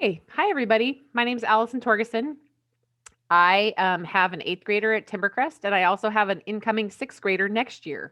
Hi everybody. My name's Allison Torgeson. I have an eighth grader at Timbercrest, and I also have an incoming sixth grader next year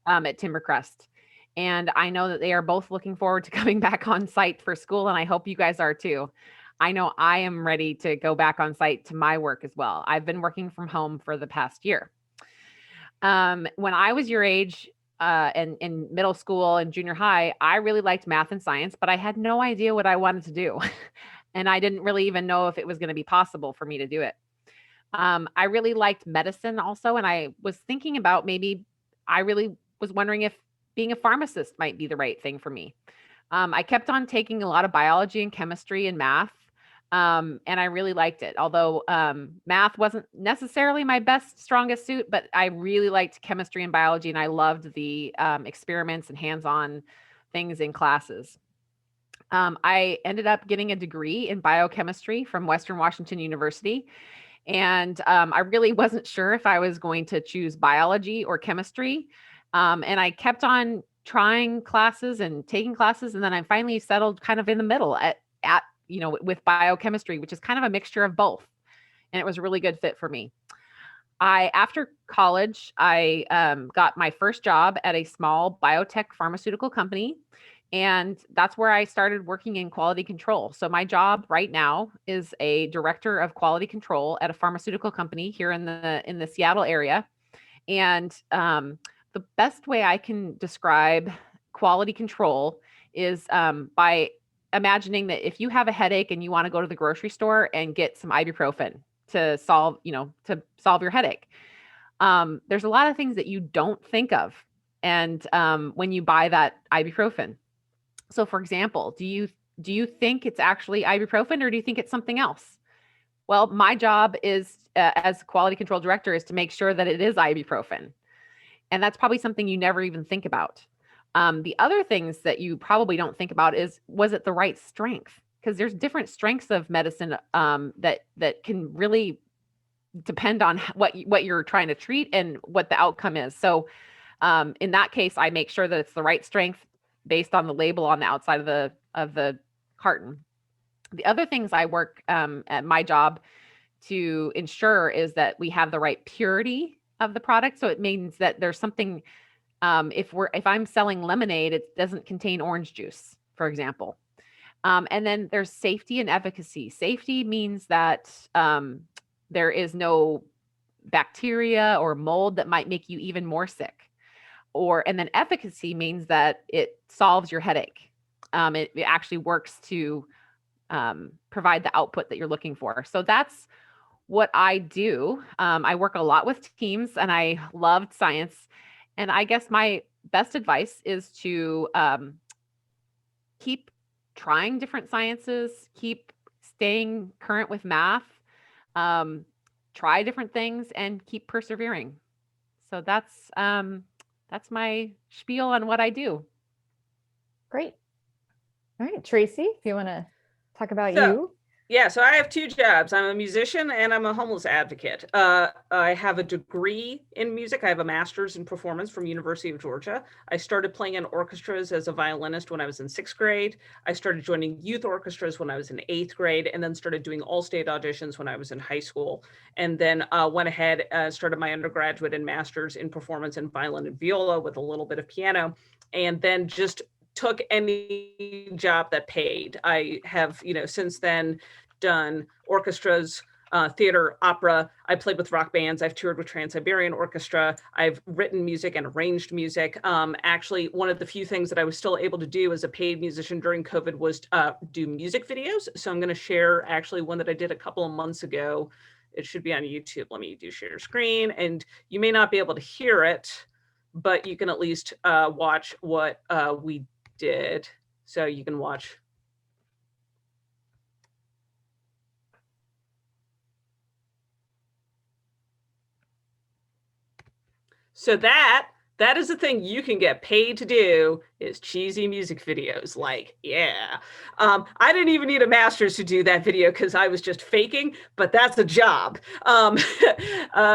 at Timbercrest. And I know that they are both looking forward to coming back on site for school, and I hope you guys are too. I know I am ready to go back on site to my work as well. I've been working from home for the past year. When I was your age, and in middle school and junior high, I really liked math and science, but I had no idea what I wanted to do. And I didn't really even know if it was going to be possible for me to do it. I really liked medicine also, and I was thinking about maybe I really was wondering if being a pharmacist might be the right thing for me. I kept on taking a lot of biology and chemistry and math, and I really liked it. Although math wasn't necessarily my best, strongest suit, but I really liked chemistry and biology, and I loved the experiments and hands on things in classes. I ended up getting a degree in biochemistry from Western Washington University. And I really wasn't sure if I was going to choose biology or chemistry. And I kept on trying classes and taking classes. And then I finally settled kind of in the middle with biochemistry, which is kind of a mixture of both. And it was a really good fit for me. After college, I got my first job at a small biotech pharmaceutical company, and that's where I started working in quality control. So my job right now is a director of quality control at a pharmaceutical company here in the Seattle area. And the best way I can describe quality control is by imagining that if you have a headache and you want to go to the grocery store and get some ibuprofen to solve your headache, there's a lot of things that you don't think of, and when you buy that ibuprofen. So, for example, do you think it's actually ibuprofen, or do you think it's something else? Well, my job is as quality control director is to make sure that it is ibuprofen, and that's probably something you never even think about. The other things that you probably don't think about is, was it the right strength? Because there's different strengths of medicine that can really depend on what you're trying to treat and what the outcome is. So in that case, I make sure that it's the right strength based on the label on the outside of the carton. The other things I work at my job to ensure is that we have the right purity of the product. So it means that there's something. If I'm selling lemonade, it doesn't contain orange juice, for example. And then there's safety and efficacy. Safety means that there is no bacteria or mold that might make you even more sick. And then efficacy means that it solves your headache. It actually works to provide the output that you're looking for. So that's what I do. I work a lot with teams, and I loved science. And I guess my best advice is to keep trying different sciences, keep staying current with math, try different things, and keep persevering. So that's my spiel on what I do. Great. All right, Tracy, if you want to talk about So, you. Yeah, so I have two jobs. I'm a musician and I'm a homeless advocate. I have a degree in music. I have a master's in performance from University of Georgia. I started playing in orchestras as a violinist when I was in sixth grade. I started joining youth orchestras when I was in eighth grade, and then started doing all-state auditions when I was in high school. And then went ahead, started my undergraduate and master's in performance in violin and viola with a little bit of piano, and then just took any job that paid. I have, since then done orchestras, theater, opera. I played with rock bands. I've toured with Trans-Siberian Orchestra. I've written music and arranged music. Actually, one of the few things that I was still able to do as a paid musician during COVID was do music videos. So I'm going to share actually one that I did a couple of months ago. It should be on YouTube. Let me do share screen. And you may not be able to hear it, but you can at least watch what we did. So you can watch. So that That is the thing you can get paid to do, is cheesy music videos. Like, yeah. I didn't even need a master's to do that video because I was just faking, but that's a job.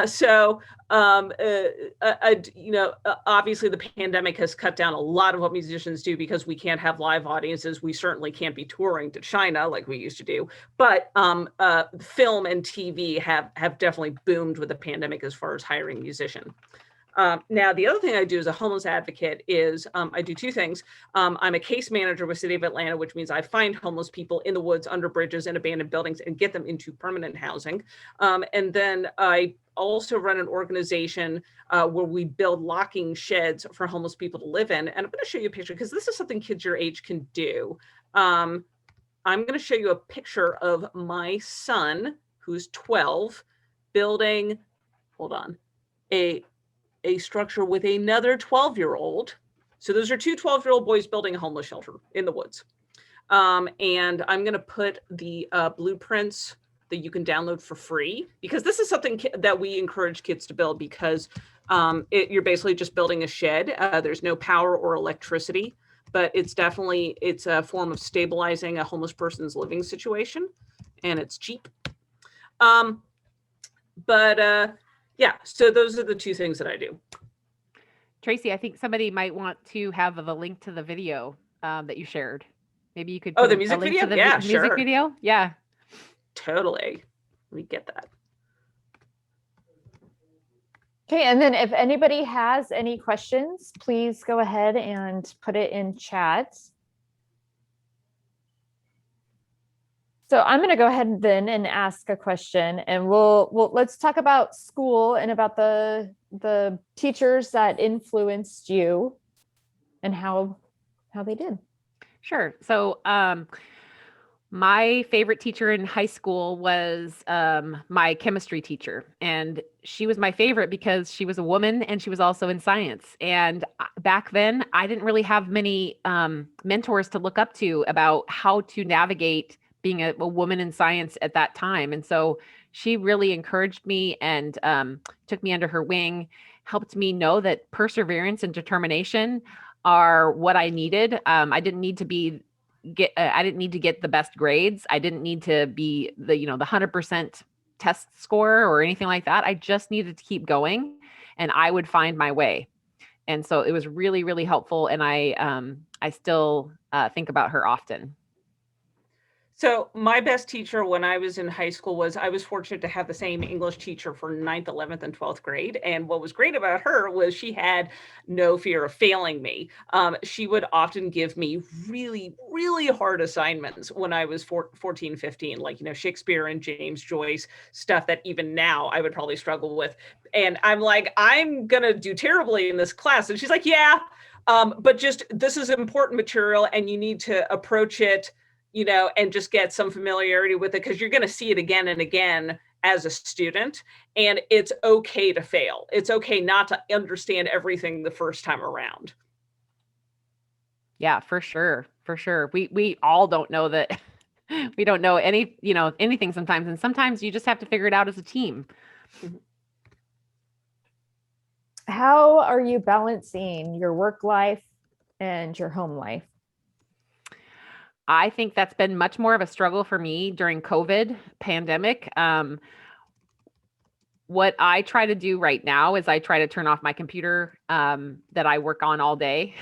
So, obviously the pandemic has cut down a lot of what musicians do because we can't have live audiences. We certainly can't be touring to China like we used to do. But film and TV have definitely boomed with the pandemic as far as hiring musicians. Now, the other thing I do as a homeless advocate is I do two things. I'm a case manager with City of Atlanta, which means I find homeless people in the woods, under bridges, and abandoned buildings and get them into permanent housing. And then I also run an organization where we build locking sheds for homeless people to live in. And I'm going to show you a picture because this is something kids your age can do. I'm going to show you a picture of my son, who's 12, building, hold on, a structure with another 12-year-old. So those are two 12-year-old boys building a homeless shelter in the woods. And I'm going to put the blueprints that you can download for free, because this is something that we encourage kids to build, because you're basically just building a shed. There's no power or electricity, but it's a form of stabilizing a homeless person's living situation, and it's cheap. Yeah, so those are the two things that I do. Tracy, I think somebody might want to have the link to the video that you shared. Maybe you could Oh, put the a music link video? to the Yeah, music sure. video. Yeah. Totally. Let me get that. Okay, and then if anybody has any questions, please go ahead and put it in chat. So I'm going to go ahead then and ask a question, and let's talk about school and about the teachers that influenced you and how they did. Sure. So my favorite teacher in high school was my chemistry teacher. And she was my favorite because she was a woman and she was also in science. And back then, I didn't really have many mentors to look up to about how to navigate being a woman in science at that time. And so she really encouraged me and took me under her wing, helped me know that perseverance and determination are what I needed. I didn't need to get the best grades. I didn't need to be the 100% test score or anything like that. I just needed to keep going and I would find my way. And so it was really, really helpful. And I still think about her often. So my best teacher when I was in high school I was fortunate to have the same English teacher for 9th, 11th, and 12th grade. And what was great about her was she had no fear of failing me. She would often give me really, really hard assignments when I was 14, 15, like, Shakespeare and James Joyce, stuff that even now I would probably struggle with. And I'm like, I'm going to do terribly in this class. And she's like, yeah, but just this is important material and you need to approach it and just get some familiarity with it, because you're going to see it again and again as a student, and it's okay to fail. It's okay not to understand everything the first time around. Yeah, for sure. For sure. We all don't know that we don't know anything sometimes. And sometimes you just have to figure it out as a team. How are you balancing your work life and your home life? I think that's been much more of a struggle for me during COVID pandemic. What I try to do right now is I try to turn off my computer that I work on all day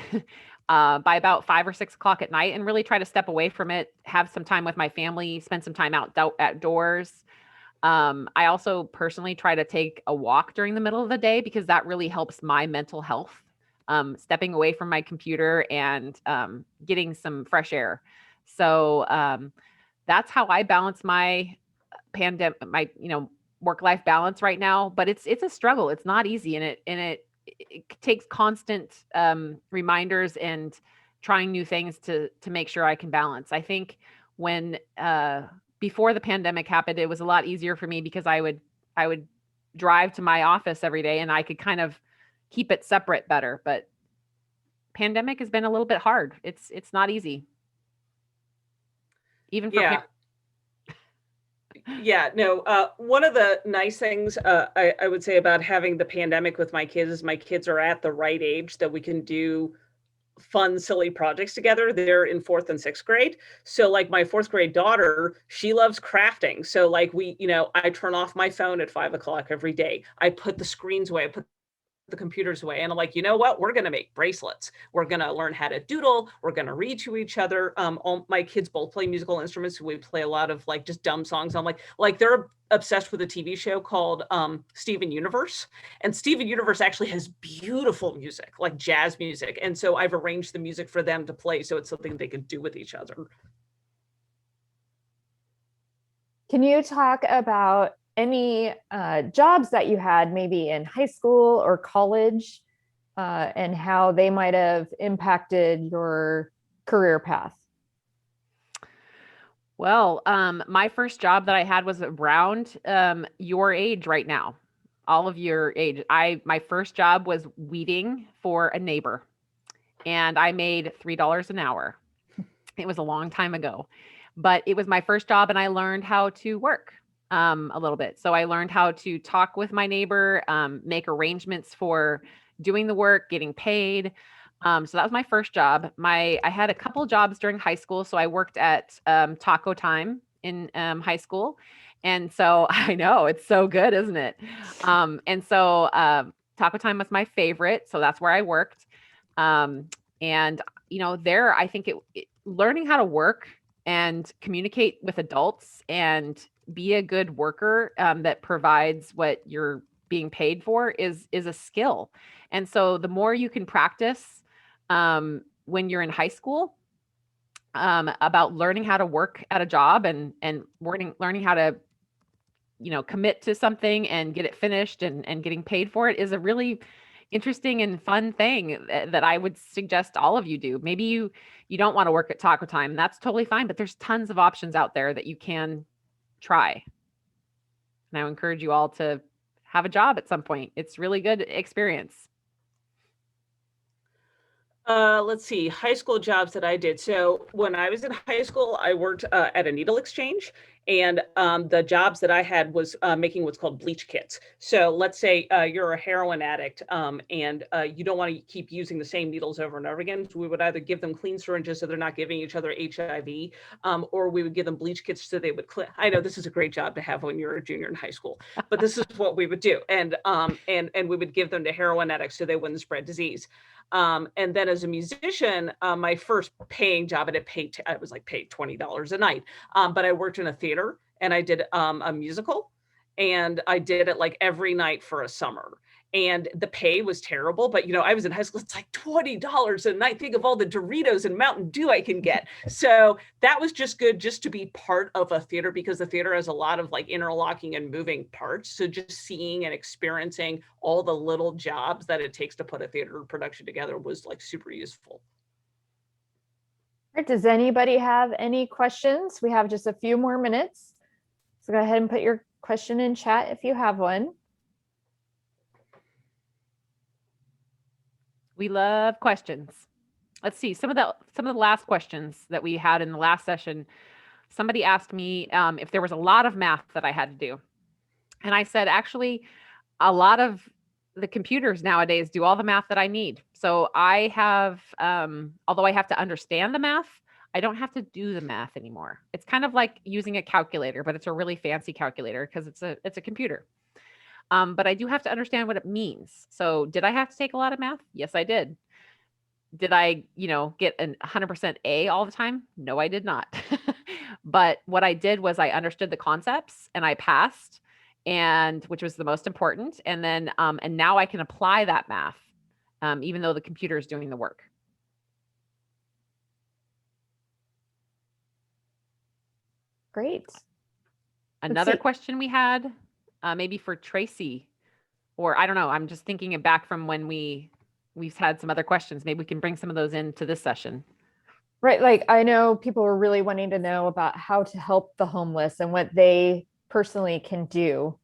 by about 5 or 6 o'clock at night, and really try to step away from it, have some time with my family, spend some time outdoors. I also personally try to take a walk during the middle of the day because that really helps my mental health. Stepping away from my computer and getting some fresh air. So that's how I balance my work-life balance right now. But it's a struggle. It's not easy, and it takes constant reminders and trying new things to make sure I can balance. I think when before the pandemic happened, it was a lot easier for me because I would drive to my office every day and I could kind of keep it separate better. But pandemic has been a little bit hard. It's not easy. Even for parents. Yeah, no, one of the nice things I would say about having the pandemic with my kids is my kids are at the right age that we can do fun, silly projects together. They're in fourth and sixth grade. So, like my fourth grade daughter, she loves crafting. So, like, I turn off my phone at 5 o'clock every day. I put the screens away, I put the computers away. And I'm like, you know what? We're going to make bracelets. We're going to learn how to doodle. We're going to read to each other. All my kids both play musical instruments. So we play a lot of like just dumb songs. I'm like they're obsessed with a TV show called Steven Universe. And Steven Universe actually has beautiful music, like jazz music. And so I've arranged the music for them to play. So it's something they can do with each other. Can you talk about any jobs that you had maybe in high school or college and how they might have impacted your career path? Well, my first job that I had was around your age right now, all of your age. My first job was weeding for a neighbor, and I made $3 an hour. It was a long time ago, but it was my first job, and I learned how to work a little bit. So I learned how to talk with my neighbor, make arrangements for doing the work, getting paid. So that was my first job. I had a couple jobs during high school. So I worked at Taco Time in high school. And so I know it's so good, isn't it? And so Taco Time was my favorite. So that's where I worked. And there I think learning how to work and communicate with adults and be a good worker that provides what you're being paid for is a skill. And so the more you can practice when you're in high school about learning how to work at a job and learning how to commit to something and get it finished and getting paid for it is a really interesting and fun thing that I would suggest all of you do. Maybe you don't want to work at Taco Time. That's totally fine, but there's tons of options out there that you can try. And I would encourage you all to have a job at some point. It's really good experience. Let's see, high school jobs that I did. So when I was in high school, I worked at a needle exchange, and the jobs that I had was making what's called bleach kits. So let's say you're a heroin addict and you don't want to keep using the same needles over and over again. So we would either give them clean syringes so they're not giving each other HIV, or we would give them bleach kits so they would clean. I know this is a great job to have when you're a junior in high school, but this is what we would do, and we would give them to heroin addicts so they wouldn't spread disease. And then as a musician, my first paying job, and I was like paid $20 a night. But I worked in a theater and I did a musical, and I did it like every night for a summer. And the pay was terrible, but I was in high school. It's like $20 a night. Think of all the Doritos and Mountain Dew I can get. So that was just good just to be part of a theater, because the theater has a lot of like interlocking and moving parts. So just seeing and experiencing all the little jobs that it takes to put a theater production together was like super useful. All right, does anybody have any questions? We have just a few more minutes. So go ahead and put your question in chat if you have one. We love questions. Let's see some of the last questions that we had in the last session. Somebody asked me if there was a lot of math that I had to do, and I said actually a lot of the computers nowadays do all the math that I need. So I have, although I have to understand the math, I don't have to do the math anymore. It's kind of like using a calculator, but it's a really fancy calculator because it's a computer. But I do have to understand what it means. So did I have to take a lot of math? Yes, I did. Did I, get an 100% A all the time? No, I did not. But what I did was I understood the concepts and I passed, and which was the most important. And then, and now I can apply that math, even though the computer is doing the work. Great. Another question we had, maybe for Tracy, or I don't know. I'm just thinking back from when we've had some other questions. Maybe we can bring some of those into this session. Right. Like I know people were really wanting to know about how to help the homeless and what they personally can do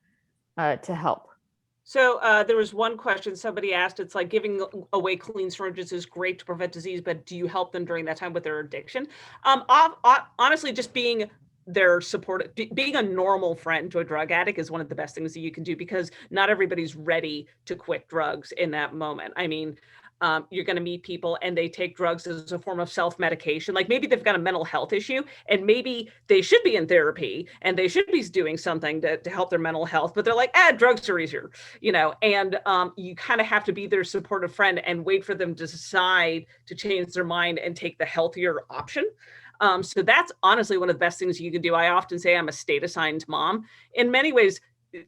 to help. So there was one question somebody asked. It's like giving away clean syringes is great to prevent disease, but do you help them during that time with their addiction? Honestly, just being their support. Being a normal friend to a drug addict is one of the best things that you can do, because not everybody's ready to quit drugs in that moment. I mean, you're going to meet people and they take drugs as a form of self-medication. Like maybe they've got a mental health issue and maybe they should be in therapy and they should be doing something to help their mental health, but they're like, drugs are easier, and you kind of have to be their supportive friend and wait for them to decide to change their mind and take the healthier option. So that's honestly one of the best things you can do. I often say I'm a state assigned mom. In many ways,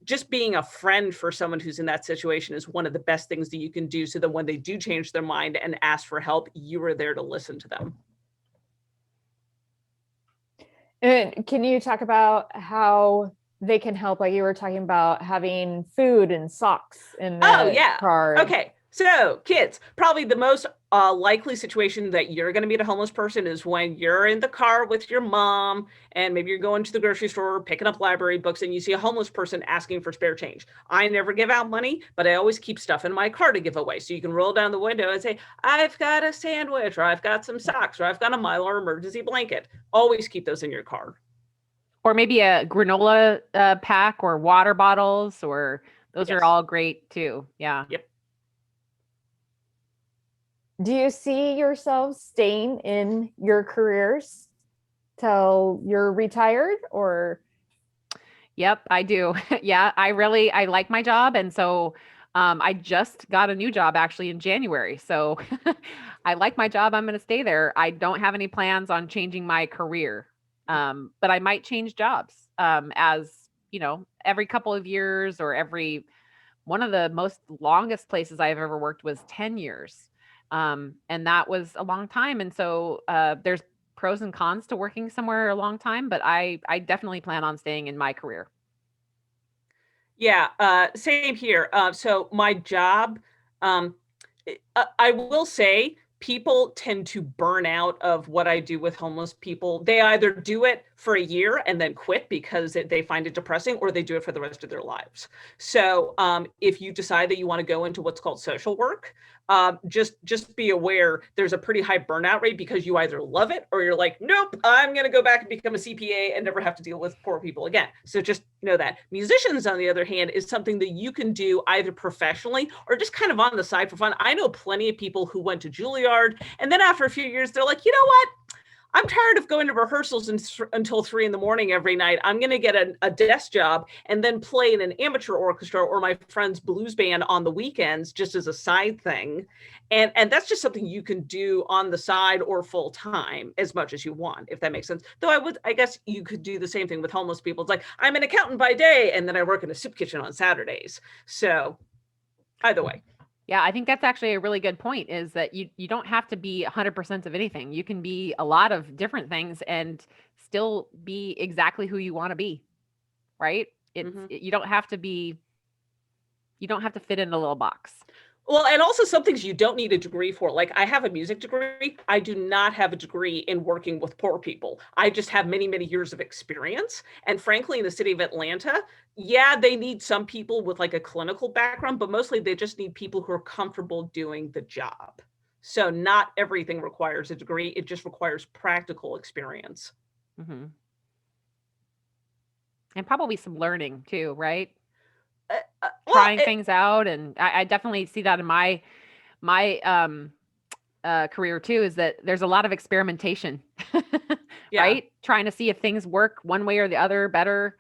just being a friend for someone who's in that situation is one of the best things that you can do, so that when they do change their mind and ask for help, you are there to listen to them. And can you talk about how they can help? Like you were talking about having food and socks in the car. Okay. So kids, probably the most likely situation that you're going to meet a homeless person is when you're in the car with your mom and maybe you're going to the grocery store, picking up library books, and you see a homeless person asking for spare change. I never give out money, but I always keep stuff in my car to give away. So you can roll down the window and say, I've got a sandwich, or I've got some socks, or I've got a Mylar emergency blanket. Always keep those in your car. Or maybe a granola pack or water bottles, or those are all great too. Yeah. Yep. Do you see yourselves staying in your careers till you're retired, or? Yep, I do. Yeah, I like my job. And so I just got a new job actually in January. So I like my job. I'm going to stay there. I don't have any plans on changing my career. But I might change jobs as, every couple of years, or one of the most longest places I've ever worked was 10 years. And that was a long time. And so there's pros and cons to working somewhere a long time, but I definitely plan on staying in my career. Yeah, same here. So my job, I will say, people tend to burn out of what I do with homeless people. They either do it for a year and then quit because they find it depressing, or they do it for the rest of their lives. So if you decide that you want to go into what's called social work, just be aware there's a pretty high burnout rate, because you either love it or you're like, nope, I'm going to go back and become a CPA and never have to deal with poor people again. So just know that. Musicians, on the other hand, is something that you can do either professionally or just kind of on the side for fun. I know plenty of people who went to Juilliard, and then after a few years, they're like, you know what? I'm tired of going to rehearsals until 3 a.m. every night. I'm going to get a desk job and then play in an amateur orchestra or my friend's blues band on the weekends, just as a side thing. And that's just something you can do on the side or full time as much as you want, if that makes sense. Though I guess you could do the same thing with homeless people. It's like, I'm an accountant by day and then I work in a soup kitchen on Saturdays. So either way. Yeah, I think that's actually a really good point, is that you don't have to be 100% of anything. You can be a lot of different things and still be exactly who you want to be, right? You don't have to fit in a little box. Well, and also some things you don't need a degree for. Like I have a music degree. I do not have a degree in working with poor people. I just have many, many years of experience. And frankly, in the city of Atlanta, yeah, they need some people with like a clinical background, but mostly they just need people who are comfortable doing the job. So not everything requires a degree. It just requires practical experience. Mm-hmm. And probably some learning too, right? Trying things out. And I definitely see that in my career too, is that there's a lot of experimentation, right? Trying to see if things work one way or the other better.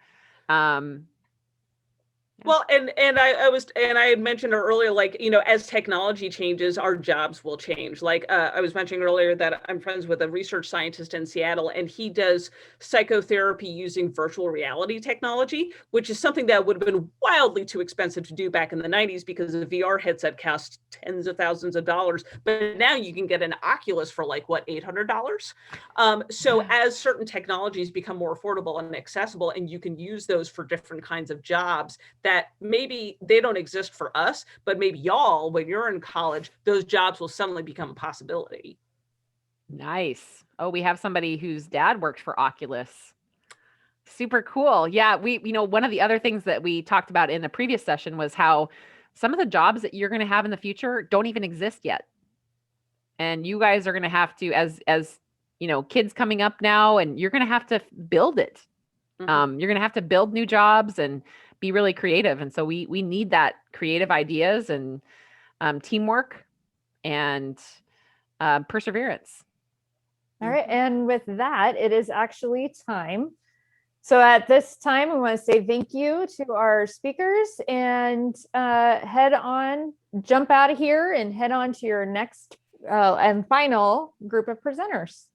Well, and I had mentioned earlier, like, as technology changes, our jobs will change. Like I was mentioning earlier that I'm friends with a research scientist in Seattle, and he does psychotherapy using virtual reality technology, which is something that would have been wildly too expensive to do back in the 90s because a VR headset cost tens of thousands of dollars. But now you can get an Oculus for like, what, $800? So as certain technologies become more affordable and accessible, and you can use those for different kinds of jobs that maybe they don't exist for us, but maybe y'all, when you're in college, those jobs will suddenly become a possibility. Nice. Oh, we have somebody whose dad worked for Oculus. Super cool. Yeah, one of the other things that we talked about in the previous session was how some of the jobs that you're going to have in the future don't even exist yet. And you guys are going to have to, as kids coming up now, and you're going to have to build it. You're going to have to build new jobs and be really creative. And so we need that creative ideas and teamwork and perseverance. All right. And with that, it is actually time. So at this time, I want to say thank you to our speakers and jump out of here and head on to your next and final group of presenters.